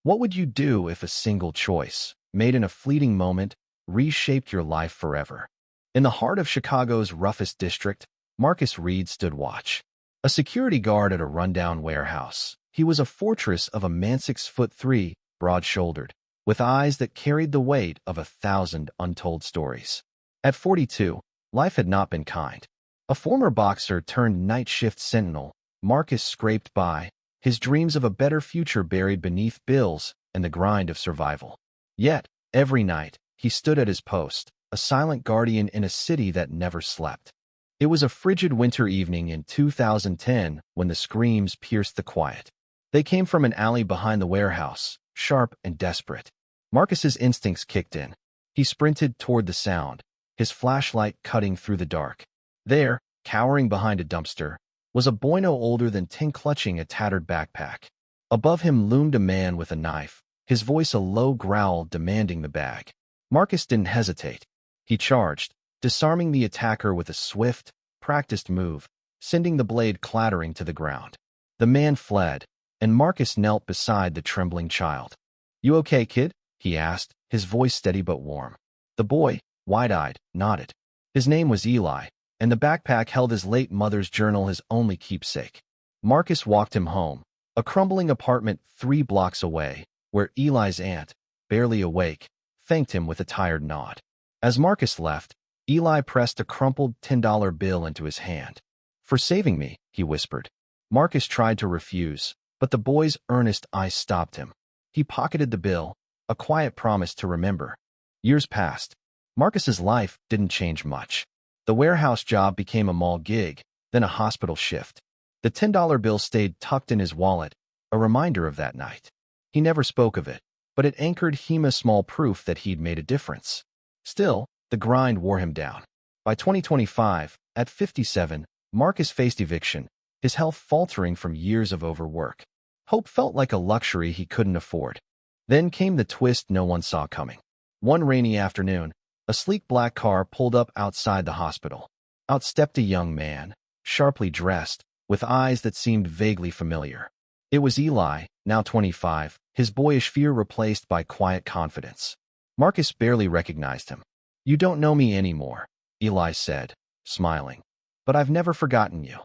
What would you do if a single choice, made in a fleeting moment, reshaped your life forever? In the heart of Chicago's roughest district, Marcus Reed stood watch. A security guard at a rundown warehouse, he was a fortress of a man 6'3", broad-shouldered, with eyes that carried the weight of 1,000 untold stories. At 42, life had not been kind. A former boxer turned night shift sentinel, Marcus scraped by, his dreams of a better future buried beneath bills and the grind of survival. Yet, every night, he stood at his post, a silent guardian in a city that never slept. It was a frigid winter evening in 2010 when the screams pierced the quiet. They came from an alley behind the warehouse, sharp and desperate. Marcus's instincts kicked in. He sprinted toward the sound, his flashlight cutting through the dark. There, cowering behind a dumpster, was a boy no older than 10 clutching a tattered backpack. Above him loomed a man with a knife, his voice a low growl demanding the bag. Marcus didn't hesitate. He charged, disarming the attacker with a swift, practiced move, sending the blade clattering to the ground. The man fled, and Marcus knelt beside the trembling child. "You okay, kid?" he asked, his voice steady but warm. The boy, wide-eyed, nodded. His name was Eli, and the backpack held his late mother's journal, his only keepsake. Marcus walked him home, a crumbling apartment 3 blocks away, where Eli's aunt, barely awake, thanked him with a tired nod. As Marcus left, Eli pressed a crumpled $10 bill into his hand. "For saving me," he whispered. Marcus tried to refuse, but the boy's earnest eyes stopped him. He pocketed the bill, a quiet promise to remember. Years passed. Marcus's life didn't change much. The warehouse job became a mall gig, then a hospital shift. The $10 bill stayed tucked in his wallet, a reminder of that night. He never spoke of it, but it anchored him as small proof that he'd made a difference. Still, the grind wore him down. By 2025, at 57, Marcus faced eviction, his health faltering from years of overwork. Hope felt like a luxury he couldn't afford. Then came the twist no one saw coming. One rainy afternoon, a sleek black car pulled up outside the hospital. Out stepped a young man, sharply dressed, with eyes that seemed vaguely familiar. It was Eli, now 25, his boyish fear replaced by quiet confidence. Marcus barely recognized him. "You don't know me anymore," Eli said, smiling. "But I've never forgotten you."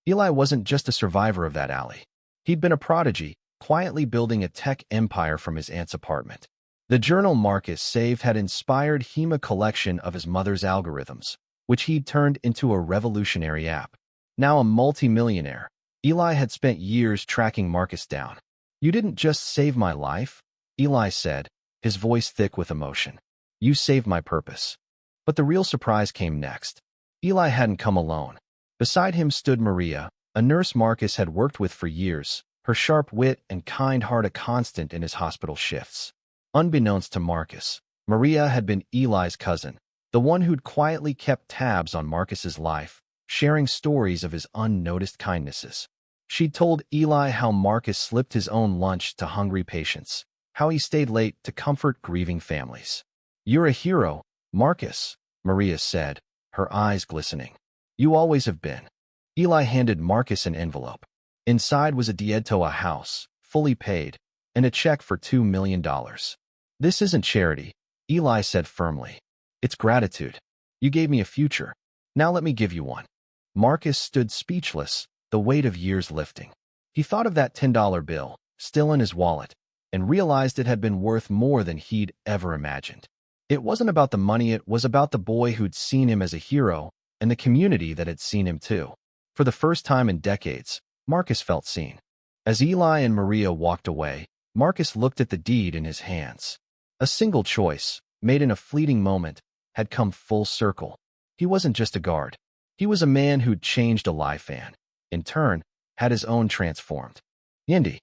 Eli wasn't just a survivor of that alley. He'd been a prodigy, quietly building a tech empire from his aunt's apartment. The journal Marcus saved had inspired him a collection of his mother's algorithms, which he'd turned into a revolutionary app. Now a multi-millionaire, Eli had spent years tracking Marcus down. "You didn't just save my life," Eli said, his voice thick with emotion. "You saved my purpose." But the real surprise came next. Eli hadn't come alone. Beside him stood Maria, a nurse Marcus had worked with for years, her sharp wit and kind heart a constant in his hospital shifts. Unbeknownst to Marcus, Maria had been Eli's cousin, the one who'd quietly kept tabs on Marcus's life, sharing stories of his unnoticed kindnesses. She'd told Eli how Marcus slipped his own lunch to hungry patients, how he stayed late to comfort grieving families. "You're a hero, Marcus," Maria said, her eyes glistening. "You always have been." Eli handed Marcus an envelope. Inside was a deed to a house, fully paid, and a check for $2 million. "This isn't charity," Eli said firmly. "It's gratitude. You gave me a future. Now let me give you one." Marcus stood speechless, the weight of years lifting. He thought of that $10 bill, still in his wallet, and realized it had been worth more than he'd ever imagined. It wasn't about the money, it was about the boy who'd seen him as a hero and the community that had seen him too. For the first time in decades, Marcus felt seen. As Eli and Maria walked away, Marcus looked at the deed in his hands. A single choice, made in a fleeting moment, had come full circle. He wasn't just a guard. He was a man who'd changed a life and, in turn, had his own transformed. Yendi.